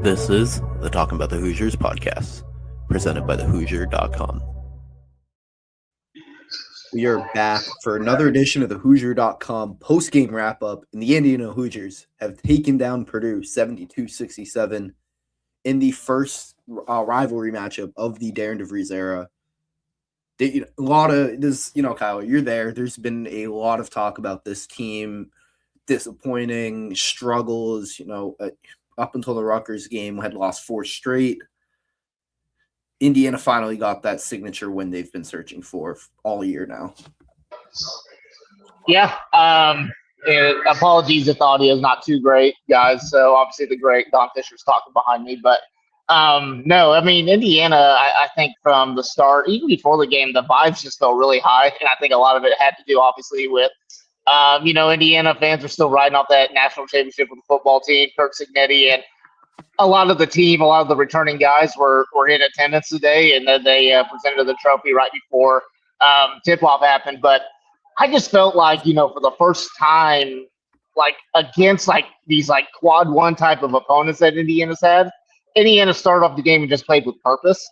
This is the Talkin Bout the Hoosiers podcast, presented by TheHoosier.com. We are back for another edition of the Hoosier.com postgame wrap-up, and the Indiana Hoosiers have taken down Purdue 72-67 in the first rivalry matchup of the Darren DeVries era. A lot of this, Kyle, you're there. There's been a lot of talk about this team, disappointing struggles, up until the Rutgers game, had lost 4 straight. Indiana finally got that signature win they've been searching for all year now. Yeah. Apologies if the audio is not too great, guys. So obviously the great Don Fisher's talking behind me. But no, I mean, Indiana, I think from the start, even before the game, the vibes just felt really high. And I think a lot of it had to do, obviously, with Indiana fans are still riding off that national championship with the football team, Kirk Cignetti, and a lot of the team, a lot of the returning guys were in attendance today, and then they presented the trophy right before tip-off happened. But I just felt like, for the first time, like against like these like quad one type of opponents that Indiana's had, Indiana started off the game and just played with purpose.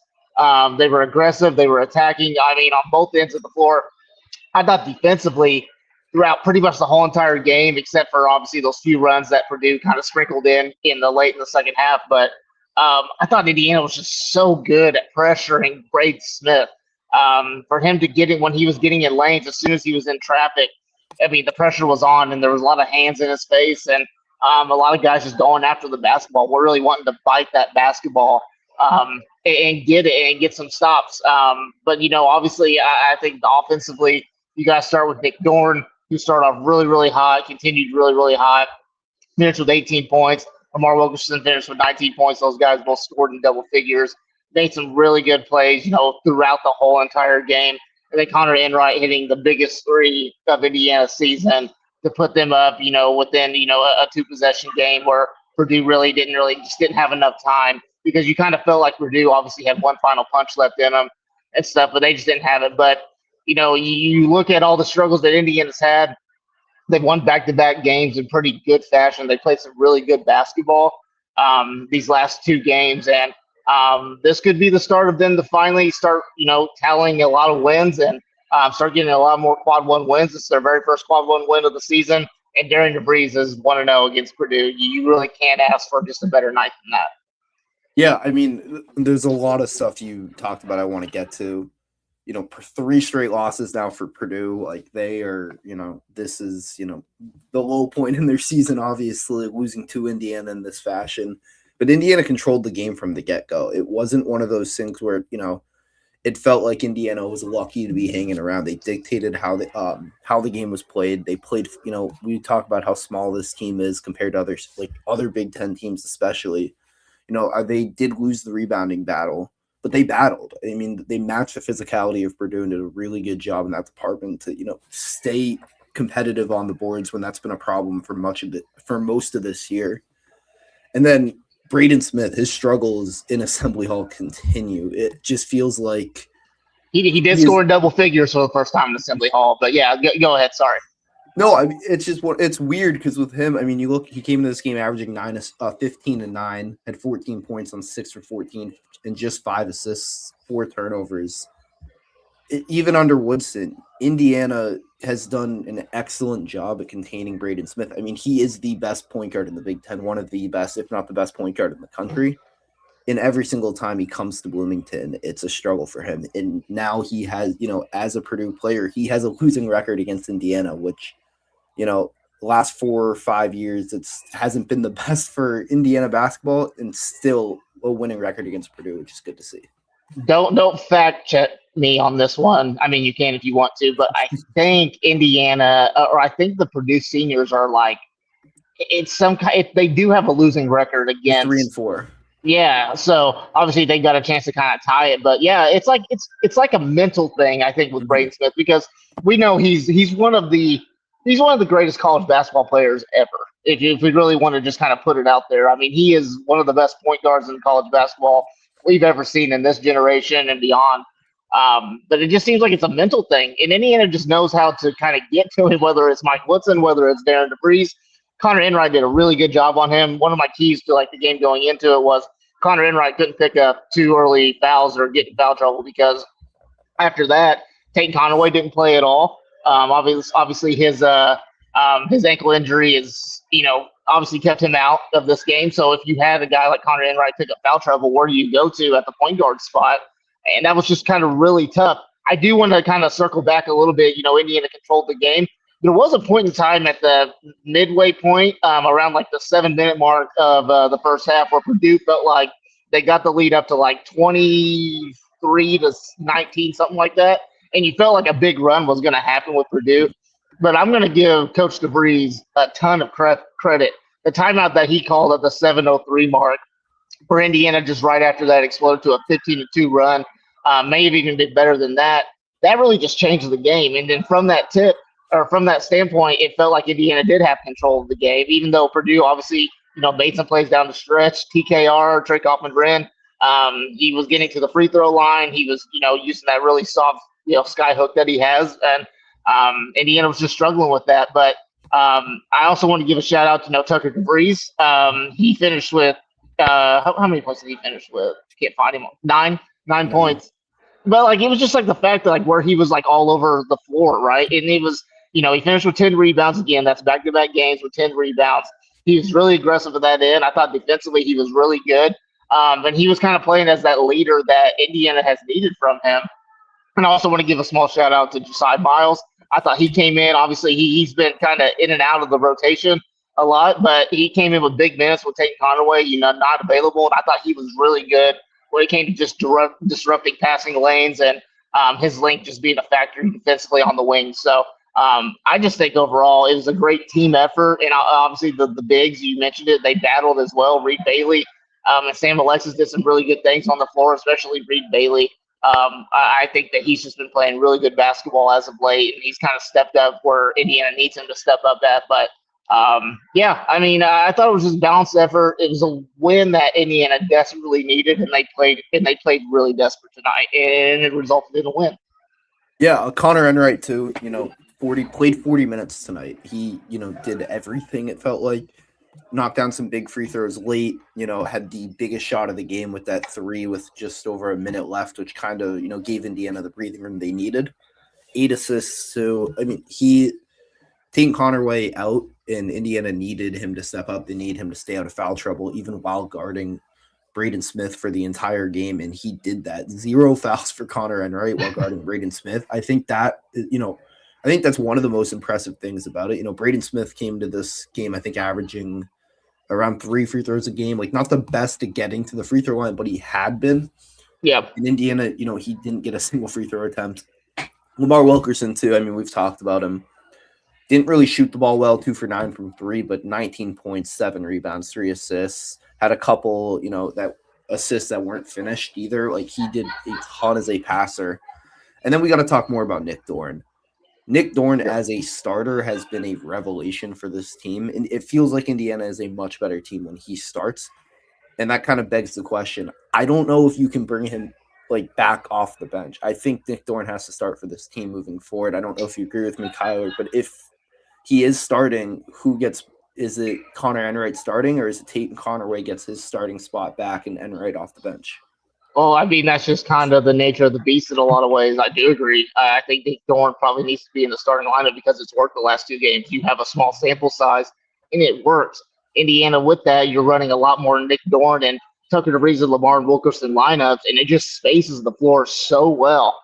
They were aggressive. They were attacking. I mean, on both ends of the floor. I thought defensively, throughout pretty much the whole entire game, except for obviously those few runs that Purdue kind of sprinkled in the late in the second half. But I thought Indiana was just so good at pressuring Braden Smith. For him to get it when he was getting in lanes, as soon as he was in traffic, I mean, the pressure was on, and there was a lot of hands in his face, and a lot of guys just going after the basketball. We're really wanting to bite that basketball and get it and get some stops. But, obviously, I think offensively, you got to start with Nick Dorn, who started off really, really hot, continued really, really hot, finished with 18 points. Lamar Wilkerson finished with 19 points. Those guys both scored in double figures. Made some really good plays, throughout the whole entire game. And then Connor Enright hitting the biggest three of Indiana's season to put them up, within, a 2-possession game where Purdue didn't have enough time, because you kind of felt like Purdue obviously had one final punch left in them and stuff, but they just didn't have it. But you look at all the struggles that Indiana's had. They've won back-to-back games in pretty good fashion. They played some really good basketball these last 2 games, and this could be the start of them to finally start, tallying a lot of wins and start getting a lot more quad one wins. It's their very first quad one win of the season, and Darren DeVries is 1-0 against Purdue. You really can't ask for just a better night than that. Yeah, I mean, there's a lot of stuff you talked about I want to get to. 3 straight losses now for Purdue. Like, they are, this is, the low point in their season, obviously, losing to Indiana in this fashion. But Indiana controlled the game from the get-go. It wasn't one of those things where, it felt like Indiana was lucky to be hanging around. They dictated how the game was played. They played, we talk about how small this team is compared to others, like other Big Ten teams especially. They did lose the rebounding battle, but they battled. I mean, they matched the physicality of Purdue and did a really good job in that department to, stay competitive on the boards when that's been a problem for most of this year. And then Braden Smith, his struggles in Assembly Hall continue. It just feels like he did score in double figures for the first time in Assembly Hall. But yeah, go ahead. Sorry. No, I mean, it's weird because with him, I mean, he came into this game averaging 15 and 9, had 14 points on 6 for 14, and just 5 assists, 4 turnovers. Even under Woodson, Indiana has done an excellent job at containing Braden Smith. I mean, he is the best point guard in the Big Ten, one of the best, if not the best point guard in the country. And every single time he comes to Bloomington, it's a struggle for him. And now he has, as a Purdue player, he has a losing record against Indiana, which, the last 4 or 5 years, it hasn't been the best for Indiana basketball, and still a winning record against Purdue, which is good to see. Don't fact check me on this one. I mean, you can if you want to, but I think Indiana, or I think the Purdue seniors are like, it's some kind. They do have a losing record against 3 and 4. Yeah, so obviously they got a chance to kind of tie it, but yeah, it's like a mental thing, I think, with Braden Smith, because we know he's one of the greatest college basketball players ever. If we really want to just kind of put it out there, I mean, he is one of the best point guards in college basketball we've ever seen in this generation and beyond. But it just seems like it's a mental thing, and Indiana just knows how to kind of get to him, whether it's Mike Woodson, whether it's Darren DeVries. Connor Enright did a really good job on him. One of my keys to like the game going into it was Connor Enright couldn't pick up too early fouls or get in foul trouble, because after that, Tate Conaway didn't play at all. Obviously his ankle injury is, obviously kept him out of this game. So if you had a guy like Connor Enright pick up foul trouble, where do you go to at the point guard spot? And that was just kind of really tough. I do want to kind of circle back a little bit. Indiana controlled the game. There was a point in time at the midway point, around like the 7-minute mark of the first half, where Purdue felt like they got the lead up to like 23-19, something like that. And you felt like a big run was going to happen with Purdue. But I'm going to give Coach DeVries a ton of credit. The timeout that he called at the 7:03 mark for Indiana, just right after that, exploded to a 15-2 run, may have even been better than that. That really just changed the game. And then from that standpoint, it felt like Indiana did have control of the game, even though Purdue obviously, made some plays down the stretch. TKR, Trey Kaufman-Brenn, he was getting to the free throw line. He was, using that really soft, sky hook that he has. And Indiana was just struggling with that. But I also want to give a shout out to Tucker DeVries. He finished with how many points did he finish with? Can't find him. Nine points. But it was just the fact that where he was all over the floor, right? And it was, he finished with 10 rebounds again. That's back-to-back games with 10 rebounds. He was really aggressive at that end. I thought defensively he was really good. And he was kind of playing as that leader that Indiana has needed from him. And I also want to give a small shout out to Josiah Miles. I thought he came in. Obviously, he's been kind of in and out of the rotation a lot, but he came in with big minutes with Tate Conaway, not available. And I thought he was really good when it came to just disrupting passing lanes and his length just being a factor defensively on the wing. So I just think overall it was a great team effort. And obviously the bigs, you mentioned it, they battled as well. Reed Bailey and Sam Alexis did some really good things on the floor, especially Reed Bailey. I think that he's just been playing really good basketball as of late, and he's kind of stepped up where Indiana needs him to step up at. But I thought it was just a balanced effort. It was a win that Indiana desperately needed, and they played really desperate tonight, and it resulted in a win. Yeah, Connor Enright too. Played 40 minutes tonight. He did everything. It felt like knocked down some big free throws late. Had the biggest shot of the game with that 3 with just over a minute left, which kind of gave Indiana the breathing room they needed. 8 assists. So he taking Conaway out, and Indiana needed him to step up. They need him to stay out of foul trouble, even while guarding Braden Smith for the entire game, and he did that. 0 fouls for Connor Enright while guarding Braden Smith. I think that I think that's one of the most impressive things about it. Braden Smith came to this game, I think, averaging around 3 free throws a game. Not the best at getting to the free throw line, but he had been. Yeah. In Indiana, he didn't get a single free throw attempt. Lamar Wilkerson, too. We've talked about him. Didn't really shoot the ball well, 2 for 9 from 3, but 19 points, 7 rebounds, 3 assists. Had a couple, that assists that weren't finished either. He did a ton as a passer. And then we got to talk more about Nick Dorn. Nick Dorn as a starter has been a revelation for this team. And it feels like Indiana is a much better team when he starts. And that kind of begs the question. I don't know if you can bring him back off the bench. I think Nick Dorn has to start for this team moving forward. I don't know if you agree with me, Kyler, but if he is starting, is it Connor Enright starting, or is it Tate Conaway gets his starting spot back and Enright off the bench? Well, that's just kind of the nature of the beast in a lot of ways. I do agree. I think Nick Dorn probably needs to be in the starting lineup because it's worked the last 2 games. You have a small sample size, and it works. Indiana, with that, you're running a lot more Nick Dorn and Tucker DeVries and Lamar Wilkerson lineups, and it just spaces the floor so well.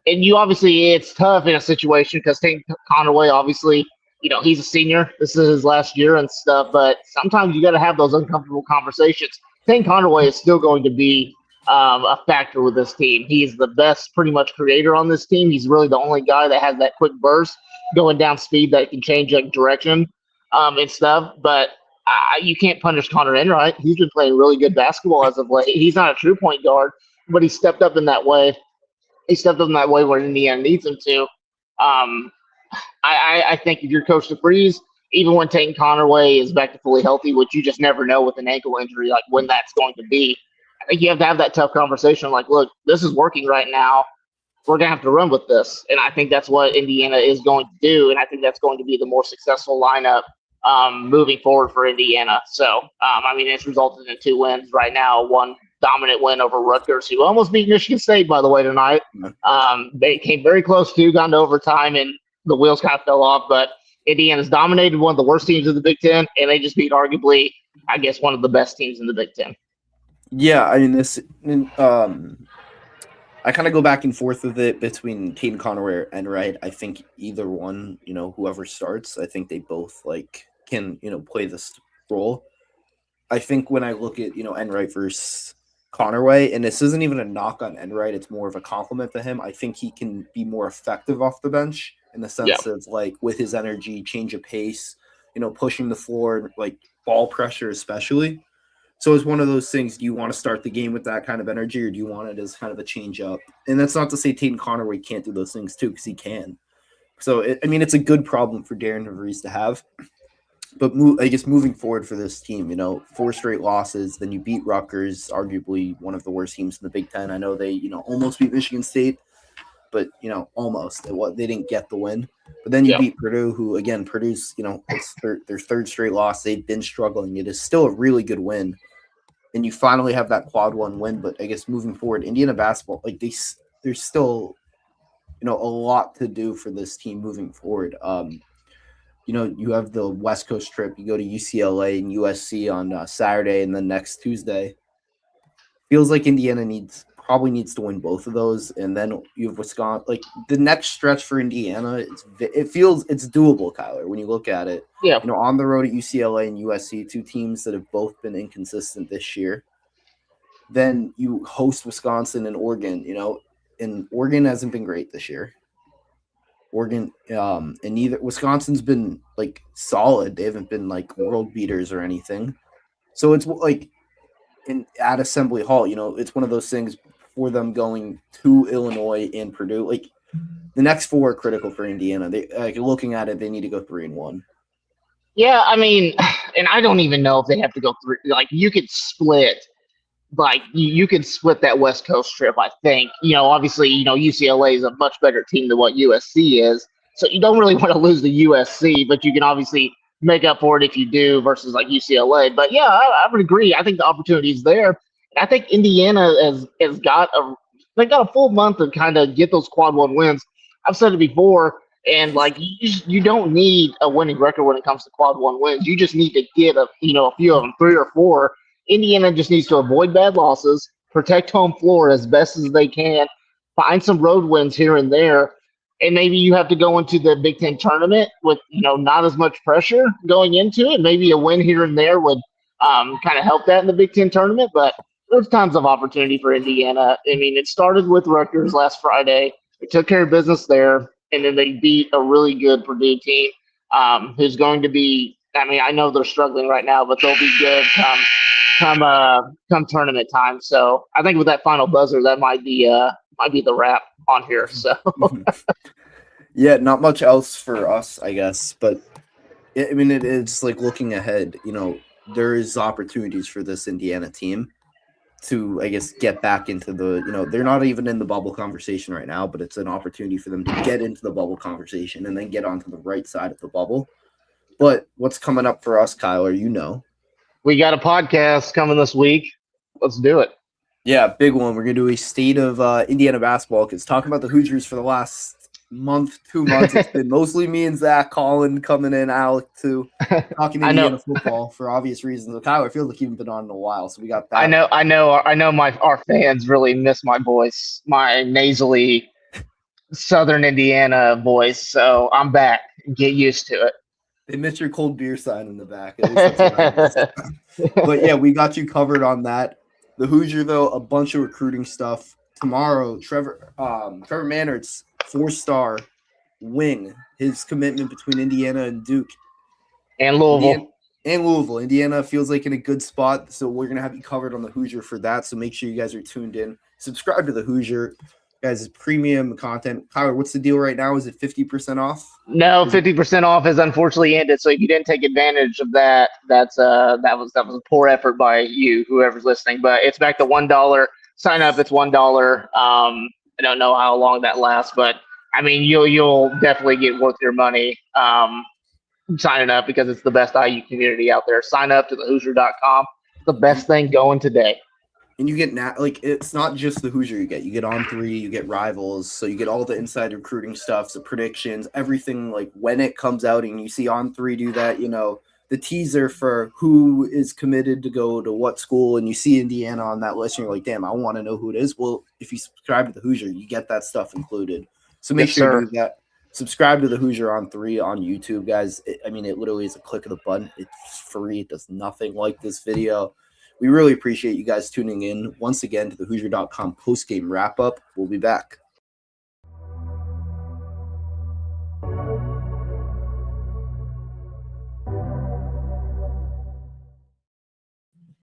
And it's tough in a situation because Tate Conaway, obviously, he's a senior. This is his last year and stuff, but sometimes you got to have those uncomfortable conversations. Tate Conaway is still going to be a factor with this team. He's the best pretty much creator on this team. He's really the only guy that has that quick burst going down speed that can change direction and stuff. But you can't punish Connor Enright. He's been playing really good basketball as of late. He's not a true point guard, but he stepped up in that way. He stepped up in that way where Indiana needs him to. I think if you're Coach DeVries, even when Tate Conaway is back to fully healthy, which you just never know with an ankle injury, when that's going to be, I think you have to have that tough conversation. Look, this is working right now. We're going to have to run with this. And I think that's what Indiana is going to do. And I think that's going to be the more successful lineup moving forward for Indiana. So, I mean, it's resulted in 2 wins right now, one dominant win over Rutgers, who almost beat Michigan State, by the way, tonight. They came very close to, got into overtime, and the wheels kind of fell off. But Indiana's dominated one of the worst teams in the Big Ten, and they just beat arguably, I guess, one of the best teams in the Big Ten. Yeah, I mean, I kind of go back and forth with it between Caden Conaway and Enright. I think either one, whoever starts, I think they both can, play this role. I think when I look at, Enright versus Conaway, and this isn't even a knock on Enright, it's more of a compliment to him. I think he can be more effective off the bench in the sense of with his energy, change of pace, pushing the floor, ball pressure especially. So it's one of those things, do you want to start the game with that kind of energy, or do you want it as kind of a change up? And that's not to say Caden Conaway can't do those things too, because he can. So, it's a good problem for Darren DeVries to have. But I guess moving forward for this team, 4 straight losses, then you beat Rutgers, arguably one of the worst teams in the Big Ten. I know they, almost beat Michigan State, but, almost. They didn't get the win. But then you beat Purdue, who, again, Purdue's, it's their 3rd straight loss. They've been struggling. It is still a really good win. And you finally have that quad 1 win. But I guess moving forward, Indiana basketball, there's still, a lot to do for this team moving forward. You have the West Coast trip. You go to UCLA and USC on Saturday, and then next Tuesday. Feels like Indiana probably needs to win both of those, and then you have Wisconsin. The next stretch for Indiana, it's doable, Kyler, when you look at it. Yeah. On the road at UCLA and USC, 2 teams that have both been inconsistent this year. Then you host Wisconsin and Oregon, and Oregon hasn't been great this year. Oregon, and neither Wisconsin's been solid. They haven't been world beaters or anything. So it's at Assembly Hall, it's one of those things for them going to Illinois and Purdue. The next 4 are critical for Indiana. They looking at it, they need to go 3-1. Yeah, I mean, and I don't even know if they have to go 3. You could split. You could split that West Coast trip, I think. Obviously, UCLA is a much better team than what USC is. So you don't really want to lose the USC, but you can obviously make up for it if you do versus UCLA. But yeah, I would agree. I think the opportunity is there. I think Indiana has got a full month to kind of get those quad 1 wins. I've said it before, and you don't need a winning record when it comes to quad 1 wins. You just need to get a few of them, 3 or 4. Indiana just needs to avoid bad losses, protect home floor as best as they can, find some road wins here and there, and maybe you have to go into the Big Ten tournament with not as much pressure going into it. Maybe a win here and there would kind of help that in the Big Ten tournament, but there's tons of opportunity for Indiana. I mean, it started with Rutgers last Friday. They took care of business there, and then they beat a really good Purdue team who's going to be – I know they're struggling right now, but they'll be good come tournament time. So I think with that final buzzer, that might be the wrap on here. So yeah, not much else for us, I guess. But it is looking ahead. There is opportunities for this Indiana team to, I guess, get back into the, they're not even in the bubble conversation right now, but it's an opportunity for them to get into the bubble conversation and then get onto the right side of the bubble. But what's coming up for us, Kyler, we got a podcast coming this week. Let's do it. Yeah, big one. We're going to do a state of Indiana basketball, because talking about the Hoosiers for the last month, 2 months, it's been mostly me and Zach, Colin coming in, Alec too, talking Indiana football for obvious reasons. Kyler, I feel like you've been on in a while, so we got that. I know. Our fans really miss my voice, my nasally Southern Indiana voice. So I'm back. Get used to it. They miss your cold beer sign in the back. At least that's what I miss. But yeah, we got you covered on that. The Hoosier, though, a bunch of recruiting stuff tomorrow. Trevor Mannard's 4-star wing, his commitment between Indiana and Duke and Louisville. Indiana feels like in a good spot, so we're gonna have you covered on the Hoosier for that. So make sure you guys are tuned in. Subscribe to the Hoosier, guys. Premium content. Kyler, what's the deal right now? Is it 50% off? No, 50% off has unfortunately ended. So if you didn't take advantage of that, that was a poor effort by you, whoever's listening. But it's back to $1. Sign up. It's $1. I don't know how long that lasts, but I mean, you'll definitely get worth your money. signing up because it's the best IU community out there. Sign up to TheHoosier.com. The best thing going today. And you get it's not just the Hoosier you get On Three, you get Rivals, so you get all the inside recruiting stuff, the predictions, everything like when it comes out, and you see On Three do that, the teaser for who is committed to go to what school, and you see Indiana on that list, and you're like, damn, I want to know who it is. Well, if you subscribe to the Hoosier, you get that stuff included. So make sure you do that. Subscribe to the Hoosier on 3 on YouTube, guys. It literally is a click of the button. It's free. It does nothing like this video. We really appreciate you guys tuning in once again to the Hoosier.com postgame wrap-up. We'll be back.